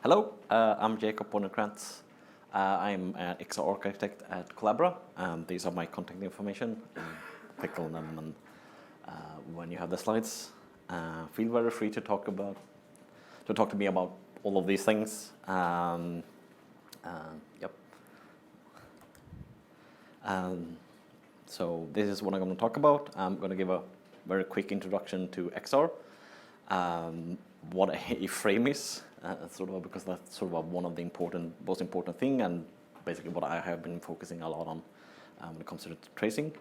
Hello, I'm Jacob Bonnekrantz. I'm an XR architect at Collabora, and these are my contact information. Click on them, and when you have the slides, feel very free to talk to me about all of these things. Yep. So this is what I'm going to talk about. I'm going to give a very quick introduction to XR, what a frame is, because that's one of the most important thing, and basically what I have been focusing a lot on when it comes to tracing.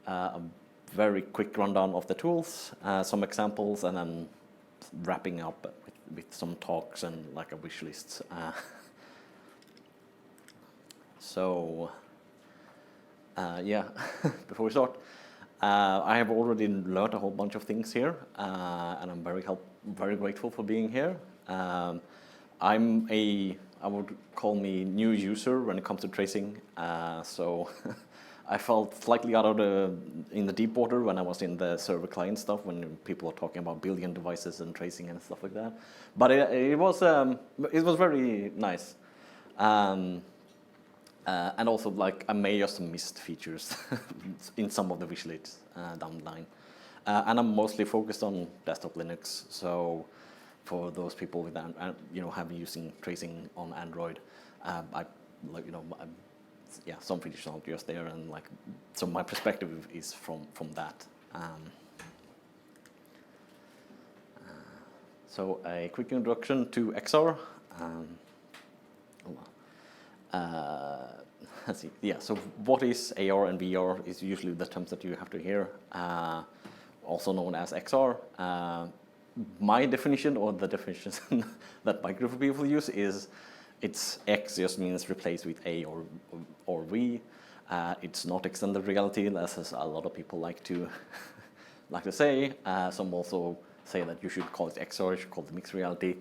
A very quick rundown of the tools, some examples, and then wrapping up with some talks and like a wish list. Yeah, before we start, I have already learned a whole bunch of things here, and I'm very grateful for being here. I would call me new user when it comes to tracing, so I felt slightly in the deep water when I was in the server client stuff, when people are talking about billion devices and tracing and stuff like that. But it was very nice. And also, I may just missed features in some of the wish lists down the line. And I'm mostly focused on desktop Linux. So for those people with have been using tracing on Android, some features aren't just there, and so my perspective is from that. So a quick introduction to XR. Let's see. Yeah. So what is AR and VR is usually the terms that you have to hear, also known as XR. My definition, or the definition that my group of people use, is X just means replace with A or V. It's not extended reality, as a lot of people like to say. Some also say that you should call it XR, you should call it mixed reality.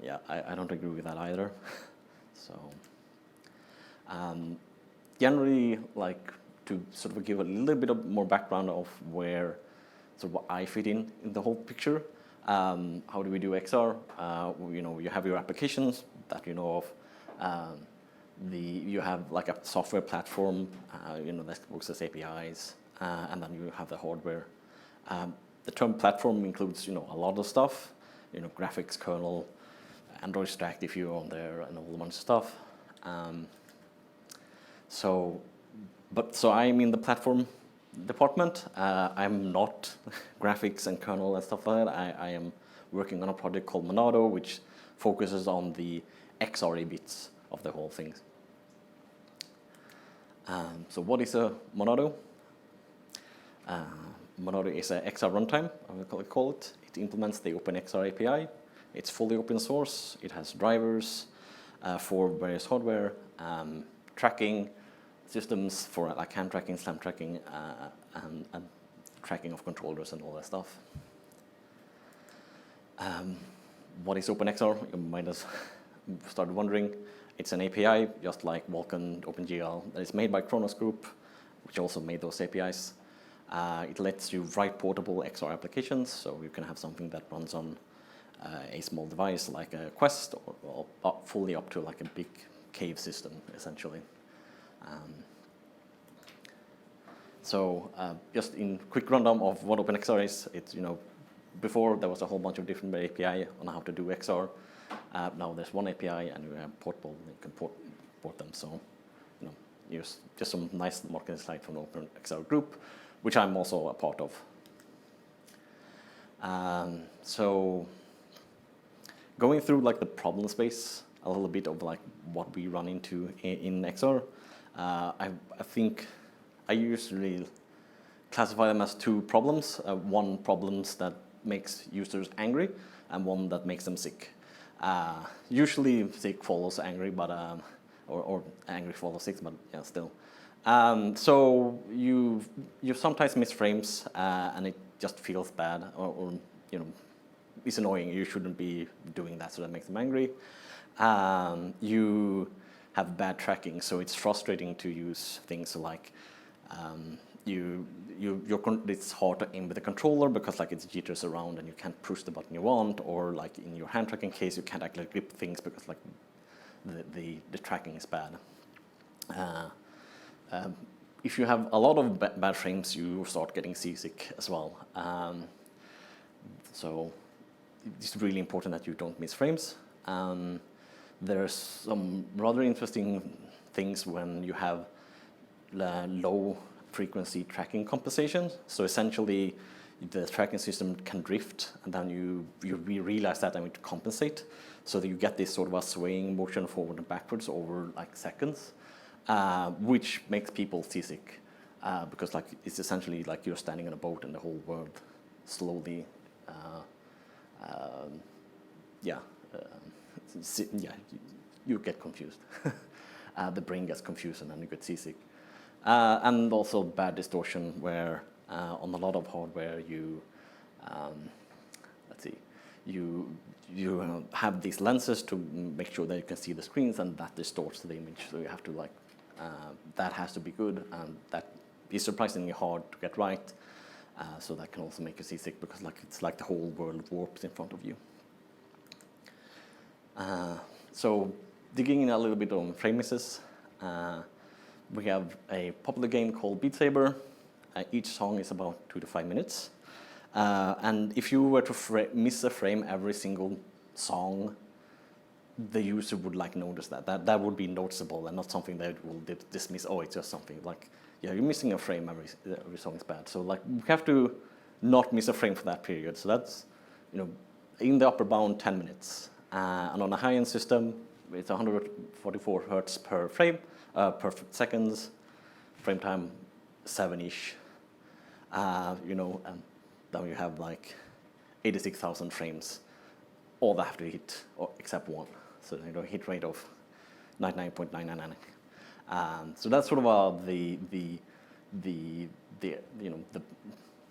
Yeah, I don't agree with that either. So. Generally, to give a little bit more background of where what I fit in the whole picture. How do we do XR? You have your applications that you know of. You have a software platform, that works as APIs, and then you have the hardware. The term platform includes a lot of stuff, graphics, kernel, Android stack if you're on there, and a whole bunch of stuff. So I'm in the platform department. I'm not graphics and kernel and stuff like that. I am working on a project called Monado, which focuses on the XR bits of the whole thing. So what is a Monado? Monado is a XR runtime, I will call it. It implements the OpenXR API. It's fully open source. It has drivers for various hardware. Tracking systems for hand tracking, slam tracking, and tracking of controllers and all that stuff. What is OpenXR? You might have started wondering. It's an API, just like Vulkan, OpenGL, that is made by Kronos Group, which also made those APIs. It lets you write portable XR applications, so you can have something that runs on a small device like a Quest, or fully up to a big cave system, essentially. Just in quick rundown of what OpenXR is, it's before there was a whole bunch of different API on how to do XR. Now there's one API, and you have portable. You can port them. So use just some nice marketing slide from the OpenXR group, which I'm also a part of. So going through the problem space, a little bit of what we run into in XR. I think I usually classify them as two problems. One problems that makes users angry, and one that makes them sick. Usually sick follows angry, but or angry follows sick, but yeah, still. So you sometimes miss frames, and it just feels bad, or it's annoying. You shouldn't be doing that, so that makes them angry. You have bad tracking, so it's frustrating to use things like it's hard to aim with the controller because like it's jitters around and you can't push the button you want, or like in your hand tracking case you can't actually grip things because like the tracking is bad. If you have a lot of bad frames, you start getting seasick as well. So it's really important that you don't miss frames. There's some rather interesting things when you have low frequency tracking compensation. So essentially, the tracking system can drift, and then you realize that and you need to compensate, so that you get this sort of a swaying motion forward and backwards over like seconds, which makes people seasick, because like it's essentially like you're standing in a boat and the whole world slowly, you get confused. The brain gets confused and then you get seasick. And also bad distortion, where on a lot of hardware you have these lenses to make sure that you can see the screens, and that distorts the image. So you have to like that has to be good, and that is surprisingly hard to get right. So that can also make you seasick, because like it's like the whole world warps in front of you. So digging in a little bit on frame misses. We have a popular game called Beat Saber. Each song is about 2 to 5 minutes. And if you were to miss a frame every single song, the user would like notice that. That would be noticeable and not something that will dismiss, oh, it's just something. Like, yeah, you're missing a frame, every song is bad. So like, we have to not miss a frame for that period. So that's, in the upper bound, 10 minutes. And on a high-end system, it's 144 hertz per frame, per seconds, frame time 7-ish, and then you have like 86,000 frames, all that have to hit, except one. So hit rate of 99.999. So that's sort of the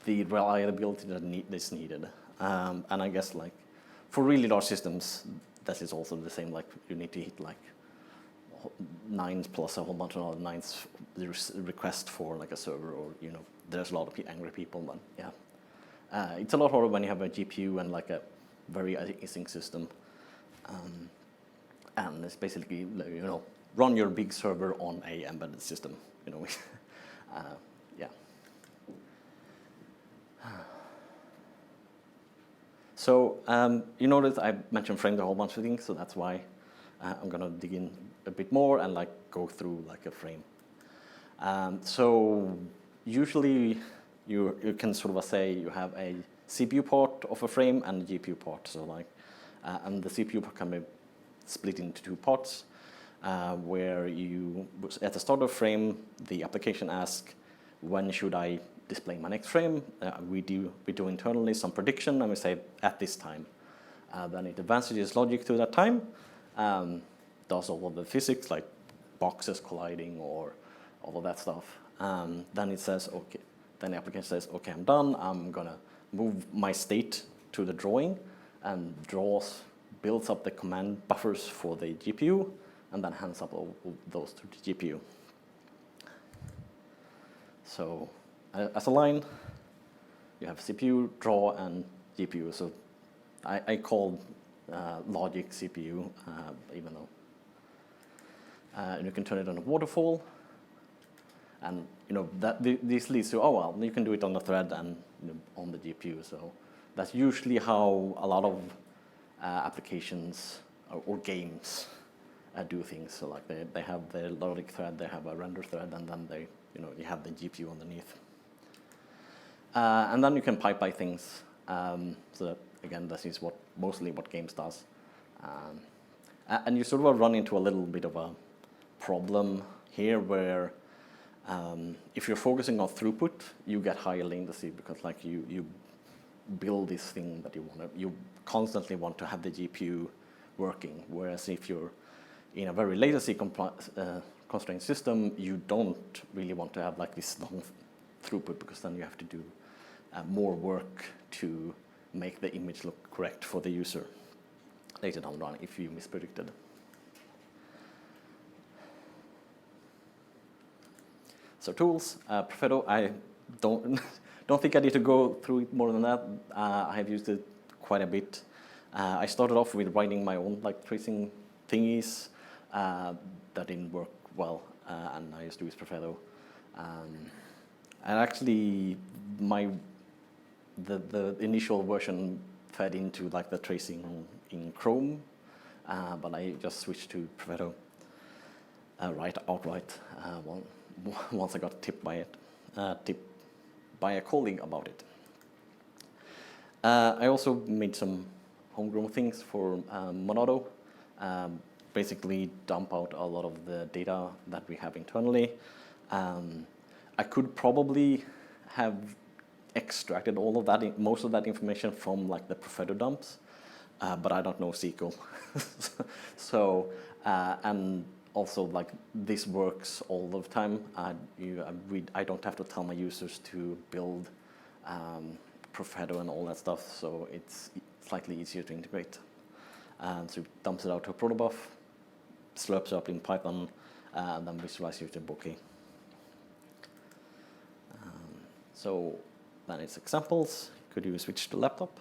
reliability that is needed. And I guess like for really large systems, that is also the same. Like you need to hit like 9s plus a whole bunch of other 9s request for like a server, or there's a lot of angry people. But yeah, it's a lot harder when you have a GPU and like a very async system, and it's basically run your big server on a embedded system. Yeah. So you notice I mentioned frames a whole bunch of things, so that's why I'm gonna dig in a bit more and like go through like a frame. So usually you can sort of say you have a CPU part of a frame and a GPU part. So like, and the CPU part can be split into 2 parts, where at the start of frame, the application asks, when should I display my next frame? We do internally some prediction, and we say at this time. Then it advances its logic to that time, does all of the physics like boxes colliding or all of that stuff. Then it says, okay. Then the application says, okay, I'm done. I'm gonna move my state to the drawing, and builds up the command buffers for the GPU, and then hands up all those to the GPU. So as a line, you have CPU, draw, and GPU. So I call logic CPU, even though. And you can turn it on a waterfall. And this leads to, oh well, you can do it on the thread and on the GPU. So that's usually how a lot of applications or games do things. So like they have their logic thread, they have a render thread, and then you have the GPU underneath. And then you can pipe by things. So that, again, this is mostly what games does. And you sort of run into a little bit of a problem here, where if you're focusing on throughput, you get higher latency, because like you build this thing that you constantly want to have the GPU working. Whereas if you're in a very latency constrained system, you don't really want to have like this long throughput, because then you have to do more work to make the image look correct for the user later down the line if you mispredicted. So tools, Perfetto, I don't don't think I need to go through it more than that. I have used it quite a bit. I started off with writing my own like tracing thingies. That didn't work well, and I used to use Perfetto. And actually, the initial version fed into like the tracing in Chrome, but I just switched to Perfetto outright once I got tipped by a colleague about it. I also made some homegrown things for Monado. Basically dump out a lot of the data that we have internally. I could probably have extracted all of that, most of that information from like the Perfetto dumps, but I don't know SQL. So, and also like this works all the time. I don't have to tell my users to build Perfetto and all that stuff, so it's slightly easier to integrate. So it dumps it out to a protobuf, slurps up in Python, and then visualize using Bokeh. So then it's examples. Could you switch to laptop?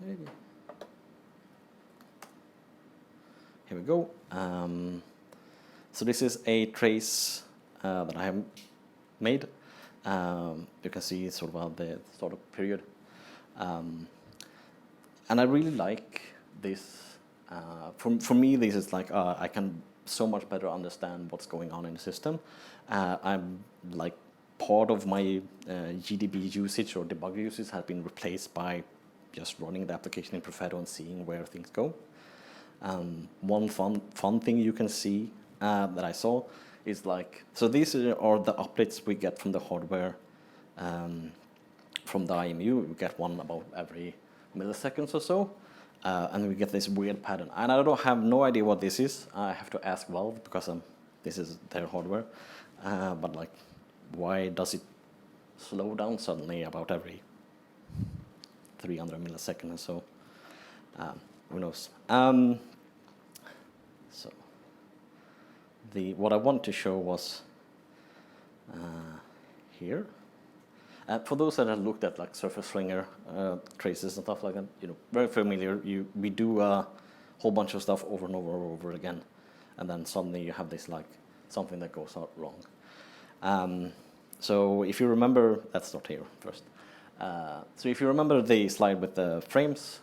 Maybe. Here we go. So this is a trace that I have made. You can see sort of the startup period. And I really like this. For me, this is like I can so much better understand what's going on in the system. I'm like part of my GDB usage or debugger usage has been replaced by just running the application in Perfetto and seeing where things go. One fun thing you can see that I saw is like, so these are the updates we get from the hardware from the IMU. We get one about every milliseconds or so, and we get this weird pattern. And I have no idea what this is. I have to ask Valve because this is their hardware. But like, why does it slow down suddenly about every 300 milliseconds or so? Who knows? So what I want to show was here. For those that have looked at like Surface Slinger traces and stuff like that, very familiar. We do a whole bunch of stuff over and over again, and then suddenly you have this like something that goes out wrong. So if you remember, let's start here first. So if you remember the slide with the frames,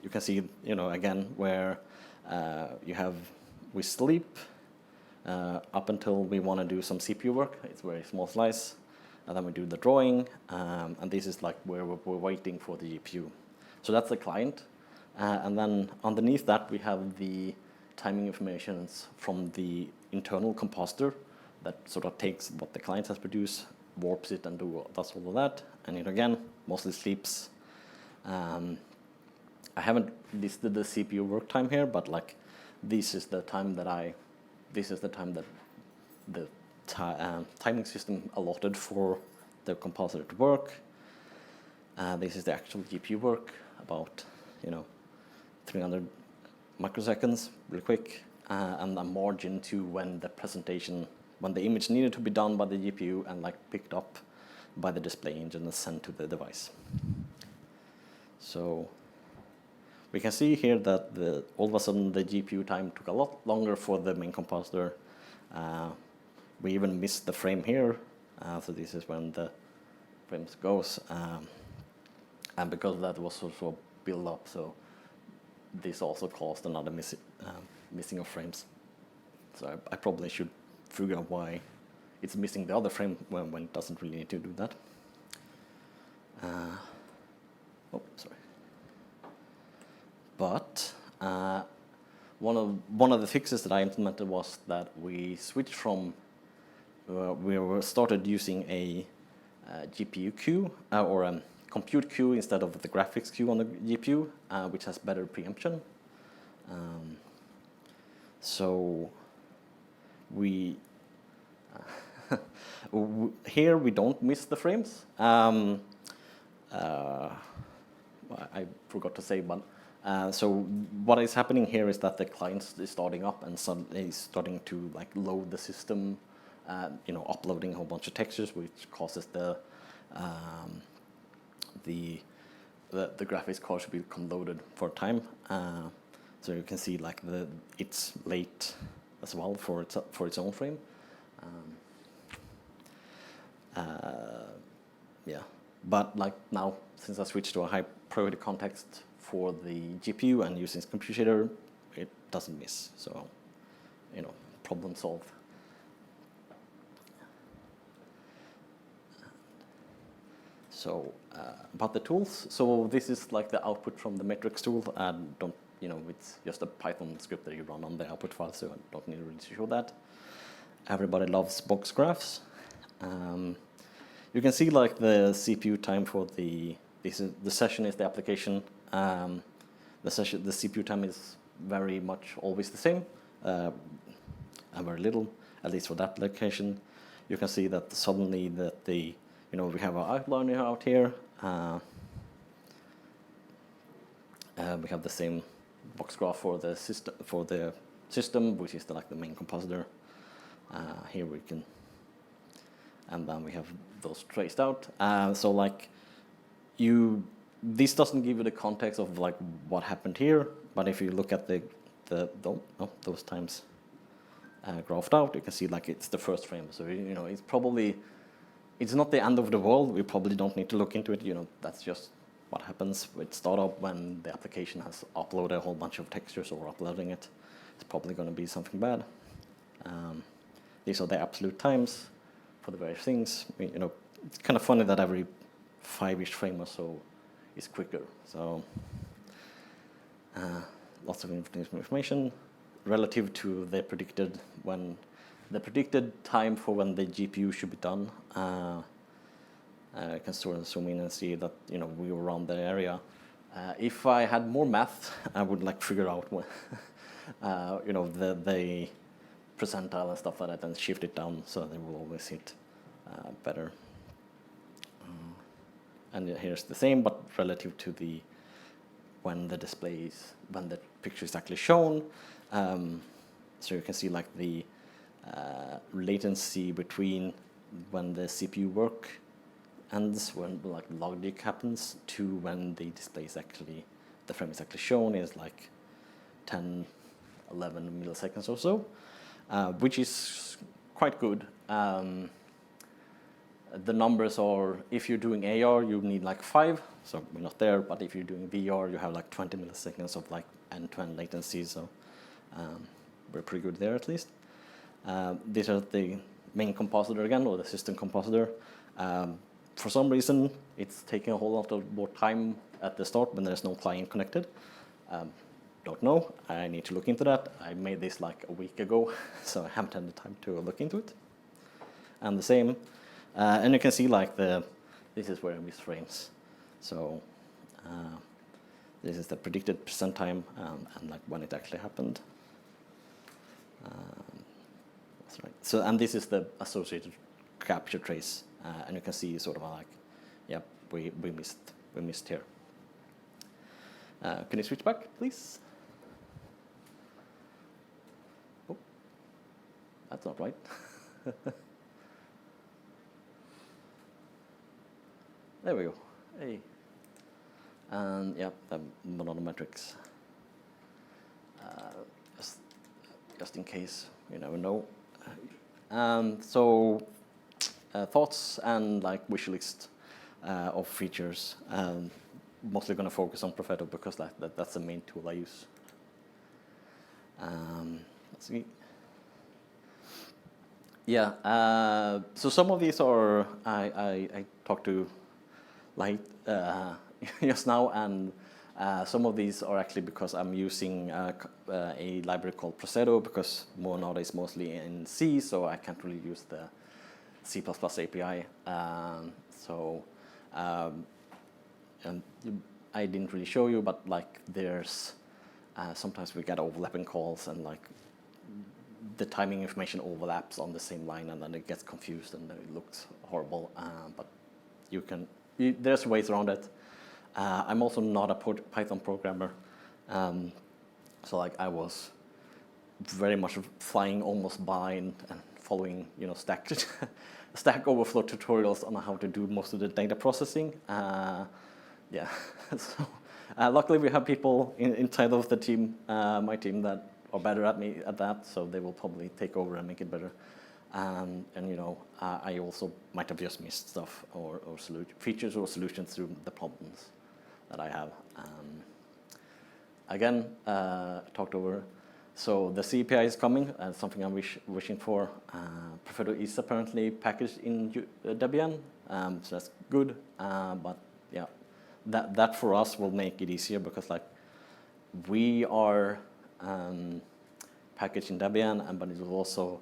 you can see, again where we sleep up until we want to do some CPU work. It's a very small slice. And then we do the drawing, and this is like where we're waiting for the GPU. So that's the client. And then underneath that, we have the timing information from the internal compositor that sort of takes what the client has produced, warps it, and does all of that. And it again mostly sleeps. I haven't listed the CPU work time here, but like this is the time that the timing system allotted for the compositor to work. This is the actual GPU work, about 300 microseconds, really quick, and a margin to when the image needed to be done by the GPU and like picked up by the display engine and sent to the device. So we can see here that all of a sudden the GPU time took a lot longer for the main compositor. We even missed the frame here, so this is when the frames goes, and because of that was also built up, so this also caused another missing of frames. So I probably should figure out why it's missing the other frame when it doesn't really need to do that. Oh, sorry. But one of the fixes that I implemented was that we switched from we started using a GPU queue or a compute queue instead of the graphics queue on the GPU, which has better preemption. So we here we don't miss the frames. I forgot to say, but So what is happening here is that the client is starting up and suddenly is starting to like load the system, uploading a whole bunch of textures, which causes the graphics card to become loaded for time. So you can see like it's late as well for its own frame. Yeah, but like now, since I switched to a high priority context for the GPU and using compute shader, it doesn't miss. So, problem solved. So about the tools. So this is like the output from the metrics tool. It's just a Python script that you run on the output file, so I don't need really to show that. Everybody loves box graphs. You can see like the CPU time for the session is the application. The CPU time is very much always the same, and very little, at least for that location. You can see that suddenly that we have our outliner out here. We have the same box graph for the system, which is the main compositor. Here we can, and then we have those traced out. So like this doesn't give you the context of like what happened here, but if you look at those times graphed out, you can see like it's the first frame. So it's not the end of the world. We probably don't need to look into it. That's just what happens with startup when the application has uploaded a whole bunch of textures or uploading it. It's probably going to be something bad. These are the absolute times for the various things. It's kind of funny that every 5-ish frame or so is quicker. So lots of information relative to the predicted time for when the GPU should be done. I can sort of zoom in and see that we were around the area. If I had more math, I would like figure out what the percentile and stuff like that, and shift it down so they will always hit better. And here's the same, but relative to when the picture is actually shown. So you can see like the latency between when the CPU work ends, when like logic happens, to when the frame is actually shown is like 10, 11 milliseconds or so, which is quite good. The numbers are, if you're doing AR, you need like 5, so we're not there, but if you're doing VR, you have like 20 milliseconds of like end-to-end latency, so we're pretty good there at least. These are the main compositor again, or the system compositor. For some reason, it's taking a whole lot of more time at the start when there's no client connected. Don't know, I need to look into that. I made this like a week ago, so I haven't had the time to look into it. And the same, and you can see like this is where I miss frames. So this is the predicted percent time and like when it actually happened. That's right. So, and this is the associated capture trace, and you can see sort of like, yeah, we missed here. Can you switch back, please? Oh, that's not right. There we go. Hey. And yeah, the Monado metrics. Just in case, you never know. So thoughts and like wish list of features. Mostly going to focus on Perfetto because that's the main tool I use. Let's see. Yeah. So some of these are I talked to Light just now, and some of these are actually because I'm using a library called Perfetto, because Monado is mostly in C, so I can't really use the C++ API. And I didn't really show you, but like there's sometimes we get overlapping calls, and like the timing information overlaps on the same line, and then it gets confused and it looks horrible. But there's ways around it. I'm also not a Python programmer, So like I was very much flying almost blind and following, Stack Overflow tutorials on how to do most of the data processing. Yeah, so luckily we have people inside of the team, my team, that are better at that, so they will probably take over and make it better. And I also might have just missed stuff or features or solutions through the problems that I have. Again, talked over. So the CPI is coming, something I'm wishing for. Perfetto is apparently packaged in Debian, so that's good. But yeah, that for us will make it easier because like we are packaged in Debian, but it will also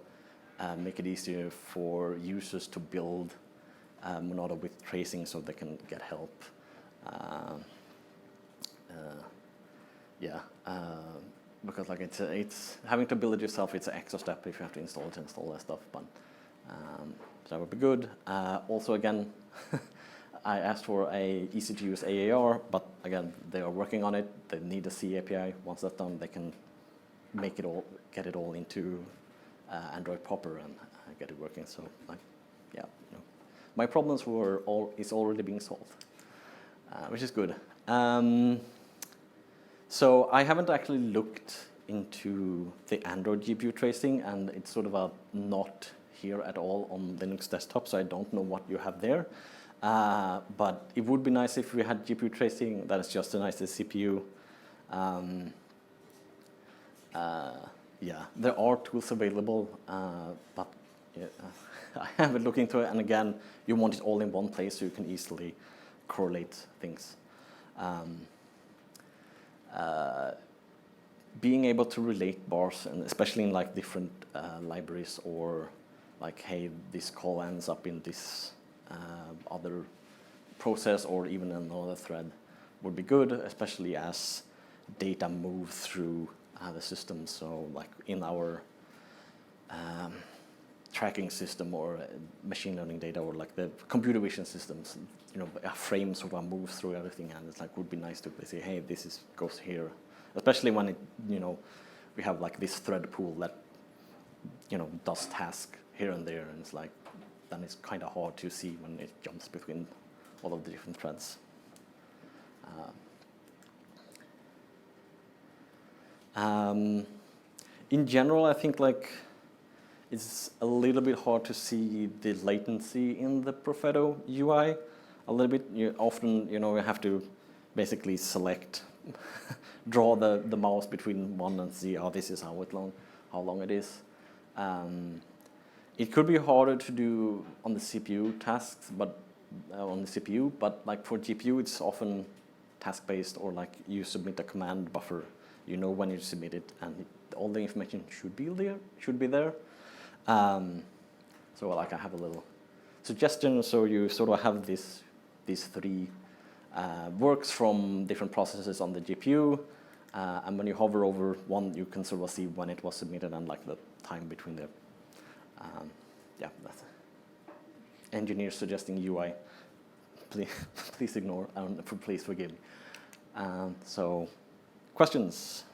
make it easier for users to build Monado with tracing so they can get help. Because like it's having to build it yourself. It's an extra step if you have to install it and install that stuff. But so that would be good. Also, again, I asked for a easy to use AAR, but again, they are working on it. They need a C API. Once that's done, they can make it all, get it all into Android proper and get it working. So like, yeah, my problems is already being solved, which is good. So I haven't actually looked into the Android GPU tracing, and it's sort of not here at all on Linux desktop, so I don't know what you have there. But it would be nice if we had GPU tracing that is just as nice as CPU. Yeah, there are tools available, but yeah, I haven't looked into it. And again, you want it all in one place so you can easily correlate things. Being able to relate bars, and especially in like different libraries, or like, hey, this call ends up in this other process or even another thread, would be good, especially as data move through the system. So like in our tracking system or machine learning data, or like the computer vision systems, a frame sort of moves through everything, and it's like would be nice to say, hey, this goes here, especially when it, we have like this thread pool that does task here and there, and it's like then it's kind of hard to see when it jumps between all of the different threads. In general, I think like it's a little bit hard to see the latency in the Perfetto UI. A little bit. Often, you have to basically select, draw the mouse between one and see, oh, this is how long it is. It could be harder to do on the CPU tasks, but like for GPU, it's often task-based, or like you submit a command buffer. When you submit it, and all the information should be there. So like I have a little suggestion. So you sort of have these three works from different processes on the GPU, and when you hover over one, you can sort of see when it was submitted and like the time between the. Yeah, that's engineers suggesting UI. Please ignore. Please forgive me. So, questions.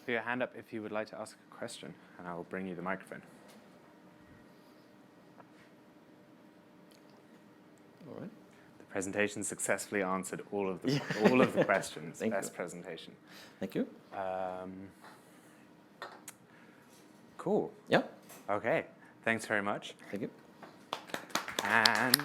Put your hand up if you would like to ask a question, and I will bring you the microphone. All right. The presentation successfully answered all of the questions. Best presentation. Thank you. Cool. Yeah. Okay. Thanks very much. Thank you. And